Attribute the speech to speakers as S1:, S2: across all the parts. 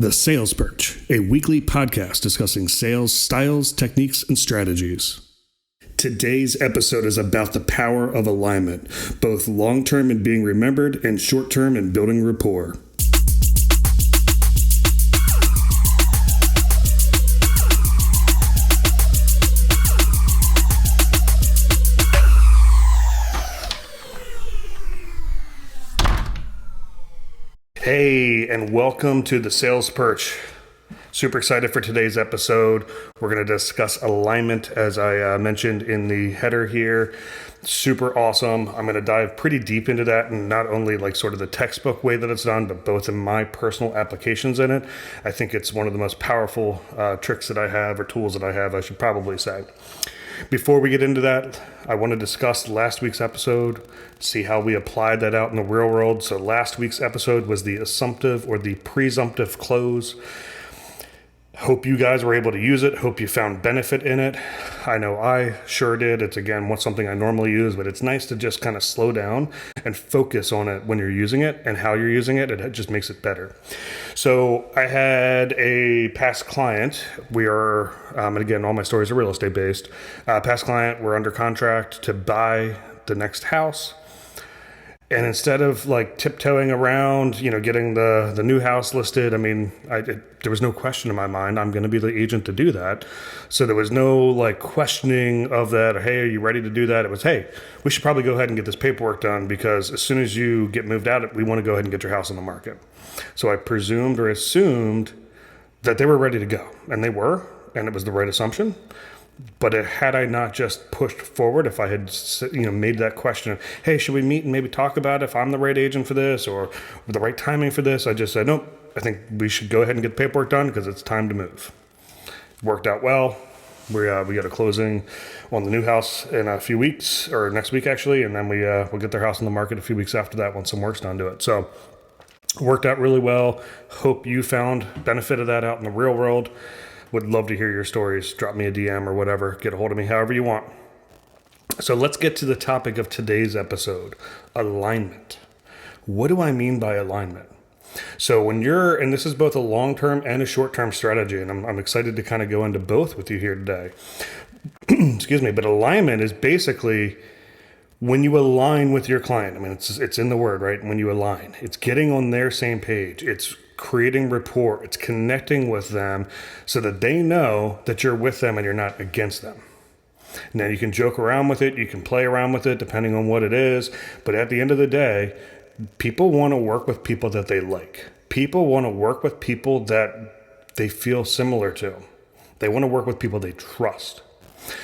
S1: The Sales Perch, a weekly podcast discussing sales styles, techniques, and strategies. Today's episode is about the power of alignment, both long-term in being remembered and short-term in building rapport. Hey, and welcome to the Sales Perch. Super excited for today's episode. We're going to discuss alignment, as I mentioned in the header here. Super awesome. I'm going to dive pretty deep into that, and not only like sort of the textbook way that it's done, but both in my personal applications in it. I think it's one of the most powerful tricks that I have, or tools that I have, I should probably say. Before we get into that, I want to discuss last week's episode, see how we applied that out in the real world. So last week's episode was the assumptive or the presumptive close. Hope you guys were able to use it. Hope you found benefit in it. I know I sure did. It's, again, something I normally use, but it's nice to just kind of slow down and focus on it when you're using it and how you're using it. It just makes it better. So I had a past client. We are, and again, all my stories are real estate based. Past client, we're under contract to buy the next house. And instead of like tiptoeing around, getting the new house listed, there was no question in my mind, I'm going to be the agent to do that. So there was no like questioning of that, or, hey, are you ready to do that? It was, hey, we should probably go ahead and get this paperwork done, because as soon as you get moved out, we want to go ahead and get your house on the market. So I presumed or assumed that they were ready to go, and they were, and it was the right assumption. But had I not just pushed forward, if I had made that question of, hey, should we meet and maybe talk about if I'm the right agent for this or the right timing for this, I just said, nope, I think we should go ahead and get the paperwork done because it's time to move. Worked out well. We got a closing on the new house in a few weeks, or next week actually, and then we'll get their house on the market a few weeks after that once some work's done to it. So worked out really well. Hope you found benefit of that out in the real world. Would love to hear your stories. Drop me a DM or whatever. Get a hold of me however you want. So let's get to the topic of today's episode, alignment. What do I mean by alignment? So when and this is both a long-term and a short-term strategy, and I'm excited to kind of go into both with you here today. Excuse me, but alignment is basically when you align with your client. It's in the word, right? When you align, it's getting on their same page. It's creating rapport. It's connecting with them so that they know that you're with them and you're not against them. Now, you can joke around with it. You can play around with it depending on what it is. But at the end of the day, people want to work with people that they like. People want to work with people that they feel similar to. They want to work with people they trust.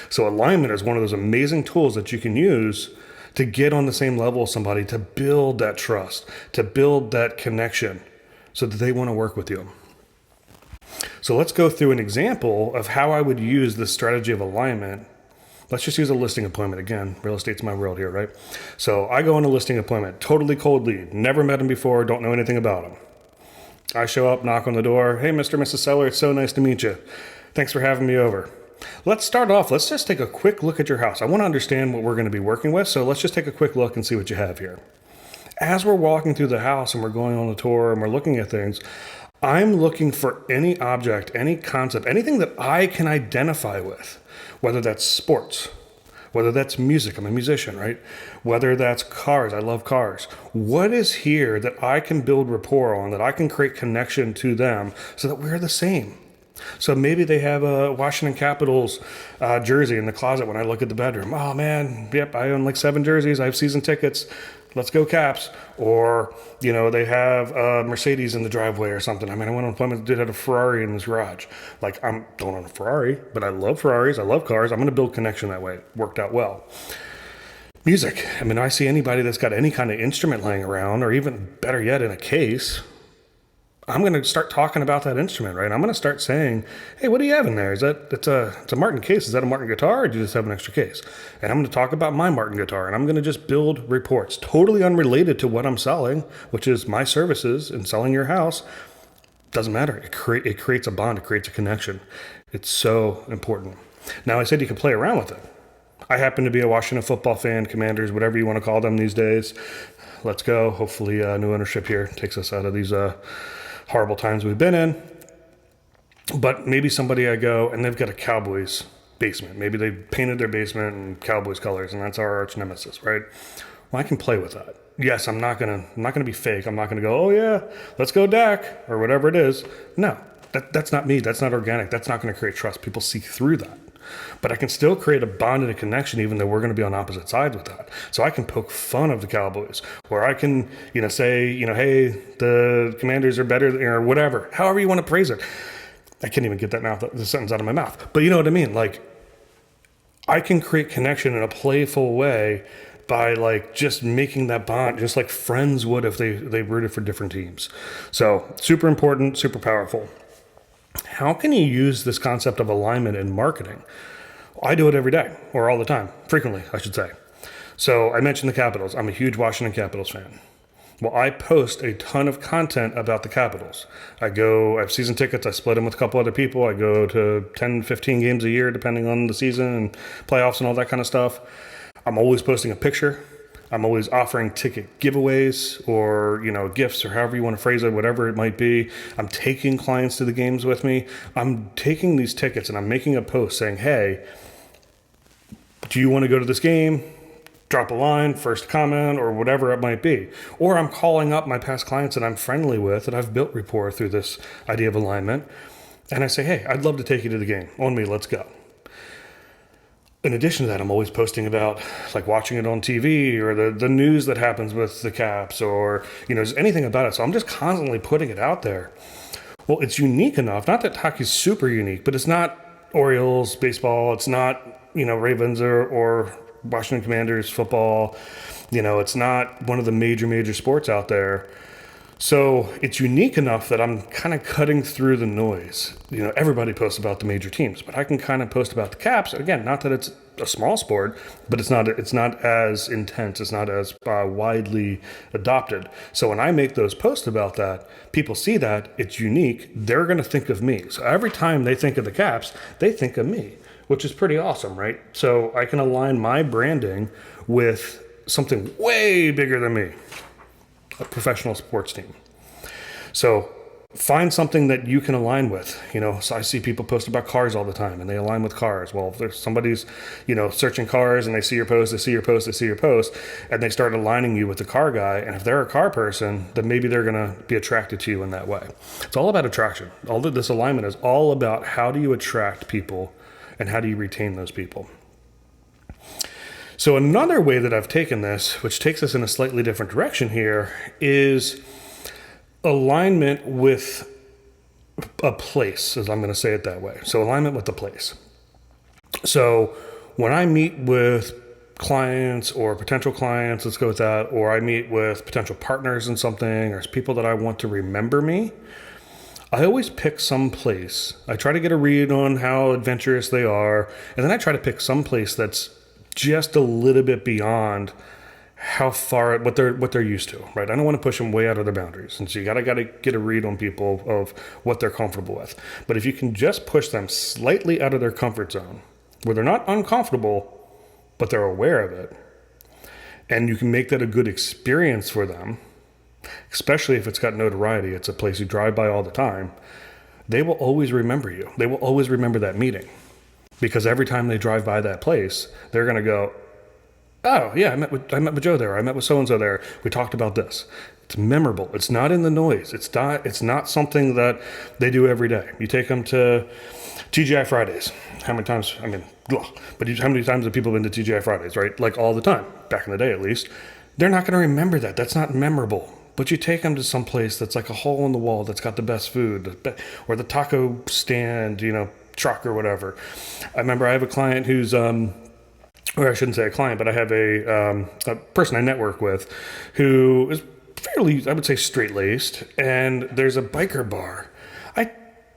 S1: So alignment is one of those amazing tools that you can use to get on the same level as somebody, to build that trust, to build that connection, so that they want to work with you. So let's go through an example of how I would use the strategy of alignment. Let's just use a listing appointment. Again, real estate's my world here, right? So I go on a listing appointment, totally cold lead, never met him before, don't know anything about him. I show up, knock on the door. Hey, Mr. and Mrs. Seller, it's so nice to meet you. Thanks for having me over. Let's start off. Let's just take a quick look at your house. I want to understand what we're going to be working with. So let's just take a quick look and see what you have here. As we're walking through the house and we're going on a tour and we're looking at things, I'm looking for any object, any concept, anything that I can identify with, whether that's sports, whether that's music, I'm a musician, right? Whether that's cars, I love cars. What is here that I can build rapport on, that I can create connection to them so that we're the same? So maybe they have a Washington Capitals jersey in the closet when I look at the bedroom. Oh man, yep, I own like 7 jerseys. I have season tickets. Let's go Caps. Or, they have a Mercedes in the driveway or something. I went on an appointment, did have a Ferrari in his garage. Like, I don't own a Ferrari, but I love Ferraris. I love cars. I'm going to build connection that way. It worked out well. Music. I see anybody that's got any kind of instrument laying around, or even better yet, in a case, I'm going to start talking about that instrument, right? I'm going to start saying, hey, what do you have in there? It's a Martin case. Is that a Martin guitar, or do you just have an extra case? And I'm going to talk about my Martin guitar, and I'm going to just build reports totally unrelated to what I'm selling, which is my services and selling your house. Doesn't matter. It creates a bond. It creates a connection. It's so important. Now, I said you can play around with it. I happen to be a Washington football fan, Commanders, whatever you want to call them these days. Let's go. Hopefully, new ownership here takes us out of these horrible times we've been in. But maybe somebody I go and they've got a Cowboys basement. Maybe they painted their basement in Cowboys colors, and that's our arch nemesis, right? Well, I can play with that. Yes, I'm not gonna be fake. I'm not gonna go, oh yeah, let's go Dak or whatever it is. No, that's not me. That's not organic. That's not gonna create trust. People see through that. But I can still create a bond and a connection, even though we're going to be on opposite sides with that. So I can poke fun of the Cowboys, or I can, say, hey, the Commanders are better, or whatever. However you want to praise it. I can't even get the sentence out of my mouth. But you know what I mean? Like, I can create connection in a playful way by just making that bond, just like friends would if they rooted for different teams. So super important, super powerful. How can you use this concept of alignment in marketing? I do it every day, or all the time, frequently, I should say. So I mentioned the Capitals. I'm a huge Washington Capitals fan. Well, I post a ton of content about the Capitals. I have season tickets. I split them with a couple other people. I go to 10, 15 games a year, depending on the season and playoffs and all that kind of stuff. I'm always posting a picture. I'm always offering ticket giveaways or, gifts or however you want to phrase it, whatever it might be. I'm taking clients to the games with me. I'm taking these tickets and I'm making a post saying, hey, do you want to go to this game? Drop a line, first comment, or whatever it might be. Or I'm calling up my past clients that I'm friendly with, that I've built rapport through this idea of alignment. And I say, hey, I'd love to take you to the game. On me, let's go. In addition to that, I'm always posting about watching it on TV or the news that happens with the Caps or, just anything about it. So I'm just constantly putting it out there. Well, it's unique enough, not that hockey's super unique, but it's not Orioles baseball. It's not, Ravens or Washington Commanders football. It's not one of the major sports out there. So it's unique enough that I'm kind of cutting through the noise. Everybody posts about the major teams, but I can kind of post about the Caps. Again, not that it's a small sport, but it's not as intense. It's not as widely adopted. So when I make those posts about that, people see that it's unique. They're going to think of me. So every time they think of the Caps, they think of me, which is pretty awesome, right? So I can align my branding with something way bigger than me. A professional sports team. So find something that you can align with. So I see people post about cars all the time and they align with cars. Well, if there's somebody's, searching cars and they see your post, and they start aligning you with the car guy. And if they're a car person, then maybe they're going to be attracted to you in that way. It's all about attraction. All of this alignment is all about how do you attract people and how do you retain those people. So another way that I've taken this, which takes us in a slightly different direction here, is alignment with a place, as I'm going to say it that way. So alignment with the place. So when I meet with clients or potential clients, let's go with that, or I meet with potential partners in something or people that I want to remember me, I always pick some place. I try to get a read on how adventurous they are, and then I try to pick some place that's just a little bit beyond how far what they're used to, right? I don't want to push them way out of their boundaries, and so you gotta get a read on people of what they're comfortable with. But if you can just push them slightly out of their comfort zone, where they're not uncomfortable, but they're aware of it, and you can make that a good experience for them, especially if it's got notoriety, it's a place you drive by all the time, they will always remember you. They will always remember that meeting. Because every time they drive by that place, they're going to go, oh, yeah, I met with Joe there. I met with so-and-so there. We talked about this. It's memorable. It's not in the noise. It's not something that they do every day. You take them to TGI Fridays. How many times, how many times have people been to TGI Fridays, right? All the time, back in the day at least. They're not going to remember that. That's not memorable. But you take them to some place that's like a hole in the wall that's got the best food, or the taco stand, truck or whatever. I remember I have a client who's, or I shouldn't say a client, but I have a person I network with who is fairly, I would say, straight-laced, and there's a biker bar. I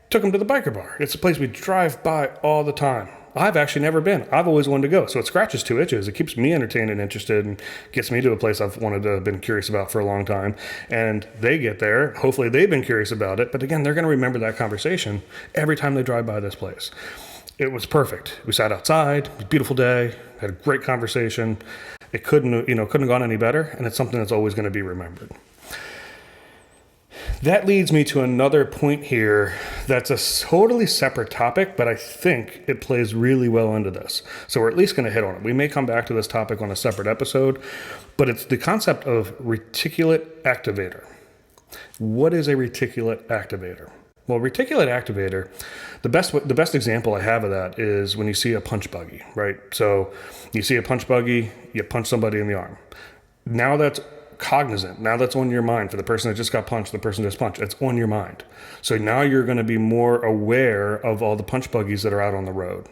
S1: took him to the biker bar. It's a place we drive by all the time. I've actually never been. I've always wanted to go. So it scratches two itches. It keeps me entertained and interested and gets me to a place I've been curious about for a long time. And they get there. Hopefully they've been curious about it. But again, they're going to remember that conversation every time they drive by this place. It was perfect. We sat outside. It was a beautiful day. Had a great conversation. It couldn't have gone any better. And it's something that's always going to be remembered. That leads me to another point here that's a totally separate topic, but I think it plays really well into this. So we're at least going to hit on it. We may come back to this topic on a separate episode, but it's the concept of reticulate activator. What is a reticulate activator? Well, reticulate activator, the best example I have of that is when you see a punch buggy, right? So you see a punch buggy, you punch somebody in the arm. Now that's cognizant. Now that's on your mind. For the person that just got punched, the person just punched, it's on your mind. So now you're going to be more aware of all the punch buggies that are out on the road.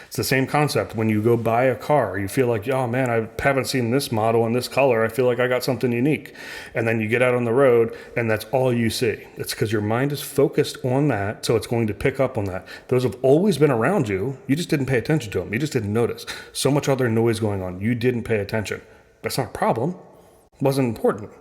S1: It's the same concept. When you go buy a car, you feel like, oh man, I haven't seen this model in this color. I feel like I got something unique. And then you get out on the road and that's all you see. It's because your mind is focused on that. So it's going to pick up on that. Those have always been around you. You just didn't pay attention to them. You just didn't notice. So much other noise going on. You didn't pay attention. That's not a problem. It wasn't important.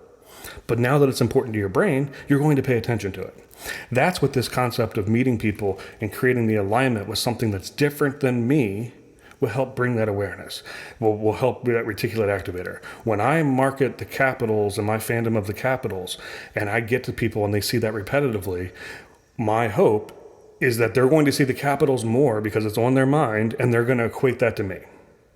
S1: But now that it's important to your brain, you're going to pay attention to it. That's what this concept of meeting people and creating the alignment with something that's different than me will help bring that awareness. Will help be that reticulate activator. When I market the Capitals and my fandom of the Capitals, and I get to people and they see that repetitively, my hope is that they're going to see the Capitals more because it's on their mind, and they're going to equate that to me.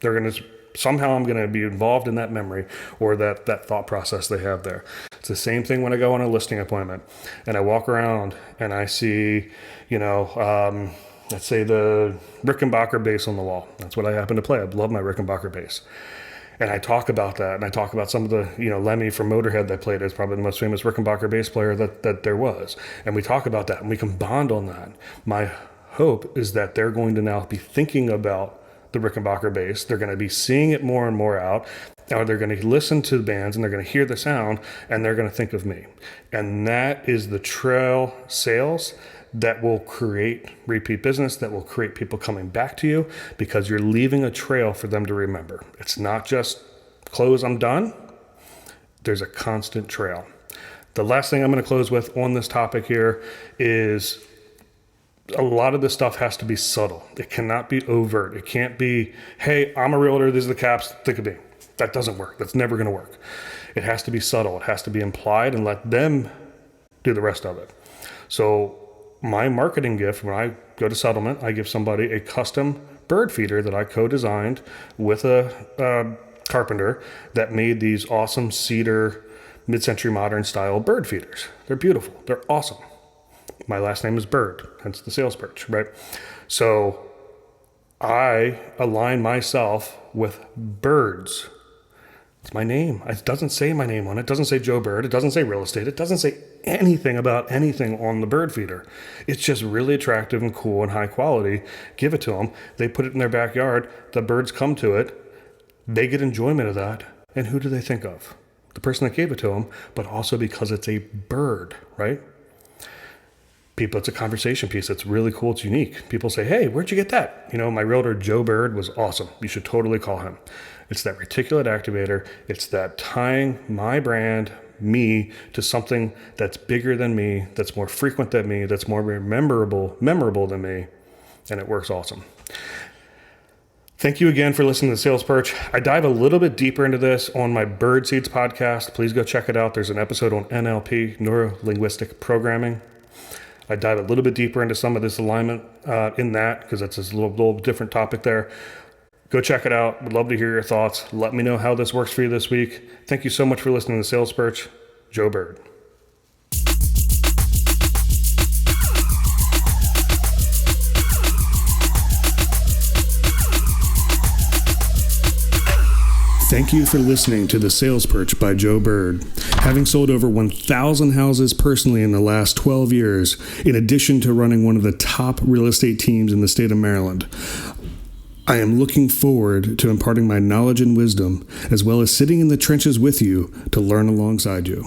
S1: They're going to somehow I'm going to be involved in that memory or that thought process they have there. It's the same thing when I go on a listing appointment and I walk around and I see, let's say the Rickenbacker bass on the wall. That's what I happen to play. I love my Rickenbacker bass. And I talk about that, and I talk about some of the, Lemmy from Motorhead that played as probably the most famous Rickenbacker bass player that there was. And we talk about that, and we can bond on that. My hope is that they're going to now be thinking about the Rickenbacker bass. They're going to be seeing it more and more out, or they're going to listen to the bands and they're going to hear the sound and they're going to think of me. And that is the trail sales that will create repeat business, that will create people coming back to you because you're leaving a trail for them to remember. It's not just close, I'm done. There's a constant trail. The last thing I'm going to close with on this topic here is a lot of this stuff has to be subtle. It cannot be overt. It can't be, hey, I'm a realtor, these are the caps, think of me. That doesn't work. That's never going to work. It has to be subtle. It has to be implied and let them do the rest of it. So my marketing gift, when I go to settlement, I give somebody a custom bird feeder that I co-designed with a carpenter that made these awesome cedar mid-century modern style bird feeders. They're beautiful. They're awesome. My last name is Bird, hence the sales perch, right? So I align myself with birds. It's my name. It doesn't say my name on it. It doesn't say Joe Bird. It doesn't say real estate. It doesn't say anything about anything on the bird feeder. It's just really attractive and cool and high quality. Give it to them. They put it in their backyard. The birds come to it. They get enjoyment of that. And who do they think of? The person that gave it to them, but also because it's a bird, right? People, it's a conversation piece. It's really cool. It's unique. People say, hey, where'd you get that? My realtor, Joe Bird, was awesome. You should totally call him. It's that reticulate activator. It's that tying my brand, me, to something that's bigger than me, that's more frequent than me, that's more memorable than me. And it works awesome. Thank you again for listening to the Sales Perch. I dive a little bit deeper into this on my Bird Seeds podcast. Please go check it out. There's an episode on NLP, neuro-linguistic programming. I dive a little bit deeper into some of this alignment in that because it's a little different topic there. Go check it out. Would love to hear your thoughts. Let me know how this works for you this week. Thank you so much for listening to the Sales Perch. Joe Bird. Thank you for listening to The Sales Perch by Joe Bird. Having sold over 1,000 houses personally in the last 12 years, in addition to running one of the top real estate teams in the state of Maryland, I am looking forward to imparting my knowledge and wisdom, as well as sitting in the trenches with you to learn alongside you.